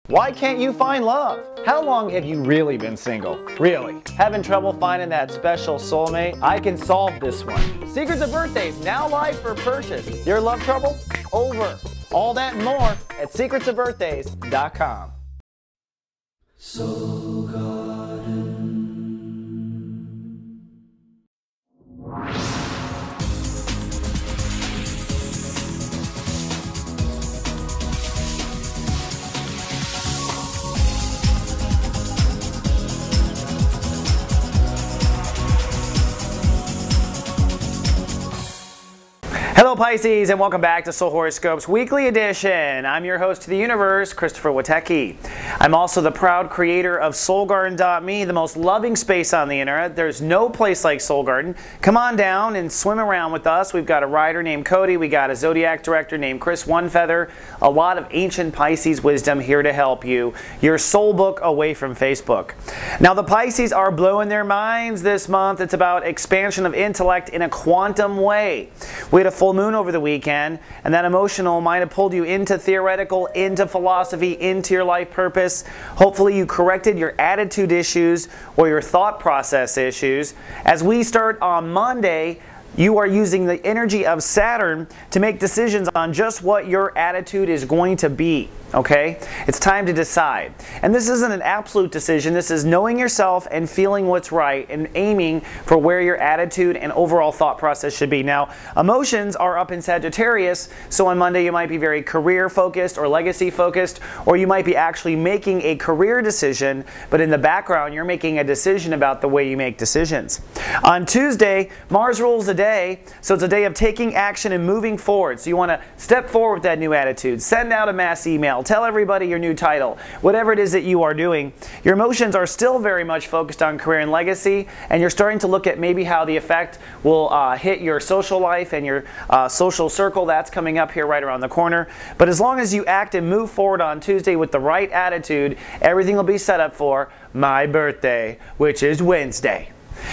Why can't you find love? How long have you really been single? Really? Having trouble finding that special soulmate? I can solve this one. Secrets of Birthdays, now live for purchase. Your love trouble? Over. All that and more at secretsofbirthdays.com. Soul Garden. Hello Pisces, and welcome back to Soul Horoscopes Weekly Edition. I'm your host to the universe, Christopher Witecki. I'm also the proud creator of SoulGarden.me, the most loving space on the internet. There's no place like Soul Garden. Come on down and swim around with us. We've got a writer named Cody. We got a zodiac director named Chris One Feather. A lot of ancient Pisces wisdom here to help you. Your soul book away from Facebook. Now the Pisces are blowing their minds this month. It's about expansion of intellect in a quantum way. We had a full moon over the weekend, and that emotional might have pulled you into theoretical, into philosophy, into your life purpose. Hopefully you corrected your attitude issues or your thought process issues. As we start on Monday, you are using the energy of Saturn to make decisions on just what your attitude is going to be. Okay? It's time to decide. And this isn't an absolute decision. This is knowing yourself and feeling what's right and aiming for where your attitude and overall thought process should be. Now, emotions are up in Sagittarius, so on Monday you might be very career focused or legacy focused, or you might be actually making a career decision, but in the background you're making a decision about the way you make decisions. On Tuesday, Mars rules the day, so it's a day of taking action and moving forward. So you want to step forward with that new attitude, send out a mass email, tell everybody your new title, whatever it is that you are doing. Your emotions are still very much focused on career and legacy, and you're starting to look at maybe how the effect will hit your social life and your social circle. That's coming up here right around the corner. But as long as you act and move forward on Tuesday with the right attitude, everything will be set up for my birthday, which is Wednesday.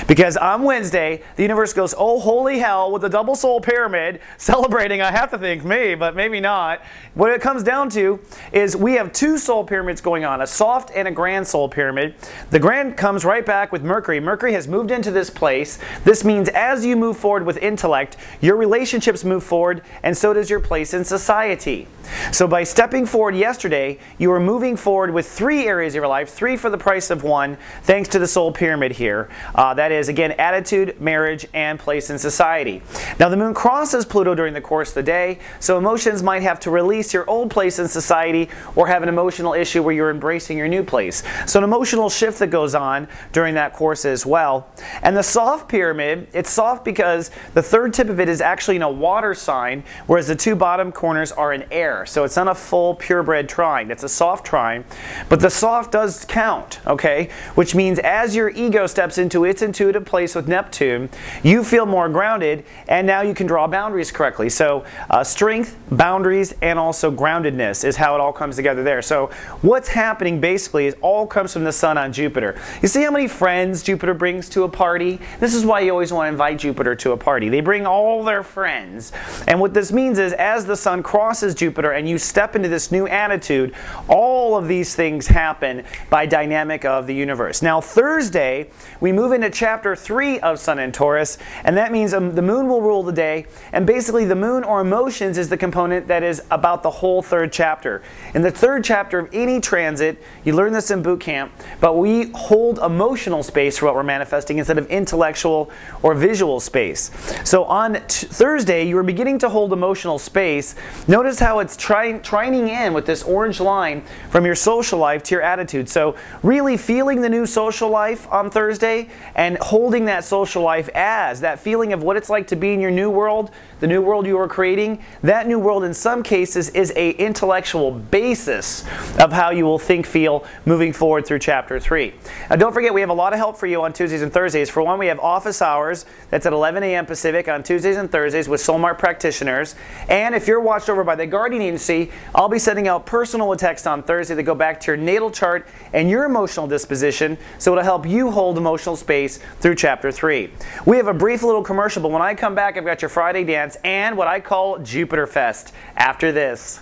Because on Wednesday, the universe goes, oh holy hell, with the double soul pyramid, celebrating, I have to think me, but maybe not. What it comes down to is we have two soul pyramids going on, a soft and a grand soul pyramid. The grand comes right back with Mercury. Mercury has moved into this place. This means as you move forward with intellect, your relationships move forward, and so does your place in society. So by stepping forward yesterday, you are moving forward with 3 areas of your life, 3 for the price of 1, thanks to the soul pyramid here. That is, again, attitude, marriage, and place in society. Now, the moon crosses Pluto during the course of the day, so emotions might have to release your old place in society or have an emotional issue where you're embracing your new place. So an emotional shift that goes on during that course as well. And the soft pyramid, it's soft because the third tip of it is actually in a water sign, whereas the 2 bottom corners are in air. So it's not a full purebred trine. It's a soft trine, but the soft does count, okay? Which means as your ego steps into its intuitive place with Neptune, you feel more grounded, and now you can draw boundaries correctly. So strength, boundaries, and also groundedness is how it all comes together there. So what's happening basically is all comes from the sun on Jupiter. You see how many friends Jupiter brings to a party? This is why you always want to invite Jupiter to a party. They bring all their friends. And what this means is as the sun crosses Jupiter and you step into this new attitude, all of these things happen by dynamic of the universe. Now Thursday, we move into chapter 3 of Sun in Taurus, and that means the moon will rule the day, and basically the moon or emotions is the component that is about the whole 3rd chapter. In the 3rd chapter of any transit, you learn this in boot camp, but we hold emotional space for what we're manifesting instead of intellectual or visual space. So on Thursday, you are beginning to hold emotional space. Notice how it's trining in with this orange line from your social life to your attitude. So really feeling the new social life on Thursday and holding that social life as that feeling of what it's like to be in your new world, the new world you are creating. That new world in some cases is a intellectual basis of how you will think, feel moving forward through chapter 3. Now don't forget, we have a lot of help for you on Tuesdays and Thursdays. For one, we have office hours. That's at 11 a.m. Pacific on Tuesdays and Thursdays with Soulmart practitioners. And if you're watched over by the Guardian Agency, I'll be sending out personal texts on Thursday that go back to your natal chart and your emotional disposition, so it'll help you hold emotional space through chapter 3. We have a brief little commercial, but when I come back, I've got your Friday dance and what I call Jupiter Fest after this.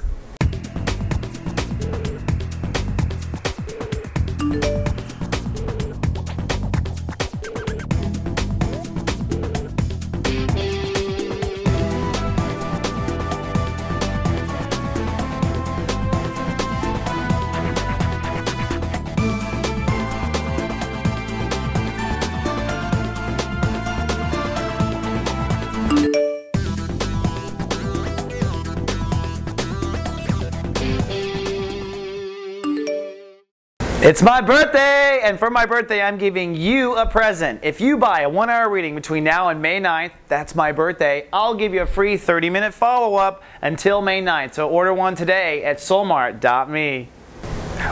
It's my birthday, and for my birthday, I'm giving you a present. If you buy a 1-hour reading between now and May 9th, that's my birthday, I'll give you a free 30-minute follow-up until May 9th. So order one today at soulmart.me.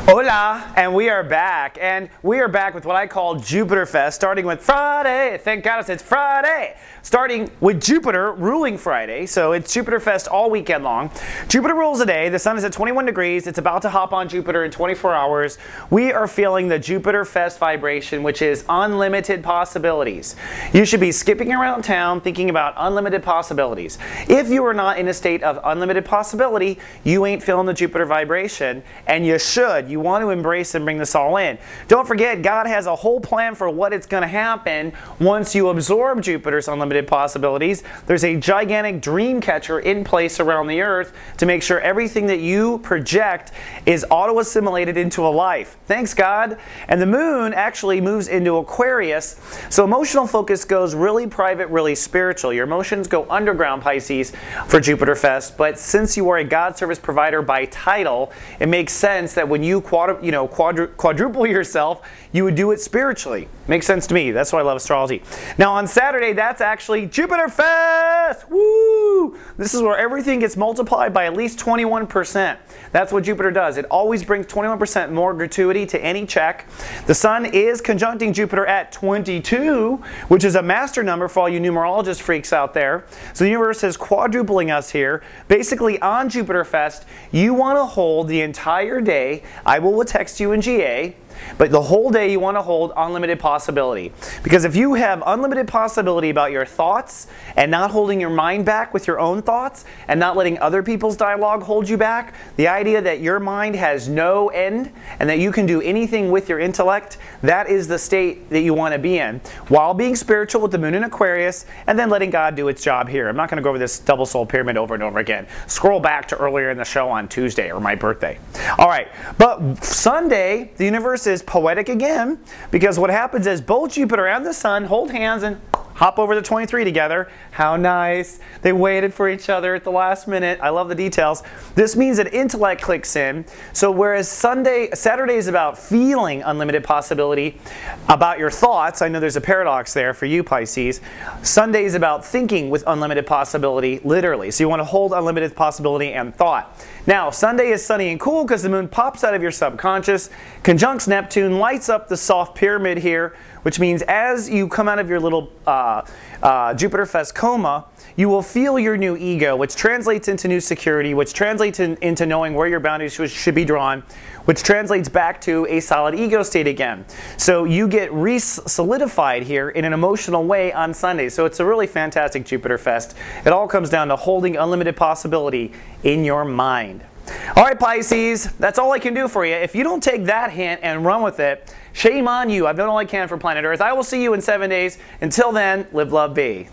Hola, and we are back, with what I call Jupiter Fest, starting with Friday. Thank God it's Friday. Starting with Jupiter ruling Friday, so it's Jupiter Fest all weekend long. Jupiter rules the day. The sun is at 21 degrees. It's about to hop on Jupiter in 24 hours. We are feeling the Jupiter Fest vibration, which is unlimited possibilities. You should be skipping around town thinking about unlimited possibilities. If you are not in a state of unlimited possibility, you ain't feeling the Jupiter vibration, and you should. You want to embrace and bring this all in. Don't forget, God has a whole plan for what it's going to happen once you absorb Jupiter's unlimited possibilities. There's a gigantic dream catcher in place around the earth to make sure everything that you project is auto-assimilated into a life. Thanks, God. And the moon actually moves into Aquarius, so emotional focus goes really private, really spiritual. Your emotions go underground, Pisces, for Jupiter Fest, but since you are a God service provider by title, it makes sense that when you quadruple yourself, you would do it spiritually. Makes sense to me. That's why I love astrology. Now on Saturday, that's actually Jupiter Fest! Woo! This is where everything gets multiplied by at least 21%. That's what Jupiter does. It always brings 21% more gratuity to any check. The sun is conjuncting Jupiter at 22, which is a master number for all you numerologist freaks out there. So the universe is quadrupling us here. Basically, on Jupiter Fest, you want to hold the entire day. I will text you in GA. But the whole day you want to hold unlimited possibility. Because if you have unlimited possibility about your thoughts and not holding your mind back with your own thoughts and not letting other people's dialogue hold you back, the idea that your mind has no end and that you can do anything with your intellect, that is the state that you want to be in. While being spiritual with the moon in Aquarius and then letting God do its job here. I'm not going to go over this double soul pyramid over and over again. Scroll back to earlier in the show on Tuesday or my birthday. Alright, but Sunday, the universe is poetic again, because what happens is both Jupiter and the sun hold hands and hop over the 23 together. How nice. They waited for each other at the last minute. I love the details. This means that intellect clicks in. So whereas Saturday is about feeling unlimited possibility about your thoughts, I know there's a paradox there for you, Pisces. Sunday is about thinking with unlimited possibility, literally. So you want to hold unlimited possibility and thought. Now, Sunday is sunny and cool because the moon pops out of your subconscious, conjuncts Neptune, lights up the soft pyramid here, which means as you come out of your little Jupiter Fest coma, you will feel your new ego, which translates into new security, which translates into knowing where your boundaries should be drawn, which translates back to a solid ego state again. So you get re-solidified here in an emotional way on Sunday. So it's a really fantastic Jupiter Fest. It all comes down to holding unlimited possibility in your mind. All right, Pisces, that's all I can do for you. If you don't take that hint and run with it, shame on you. I've done all I can for planet Earth. I will see you in 7 days. Until then, live, love, be.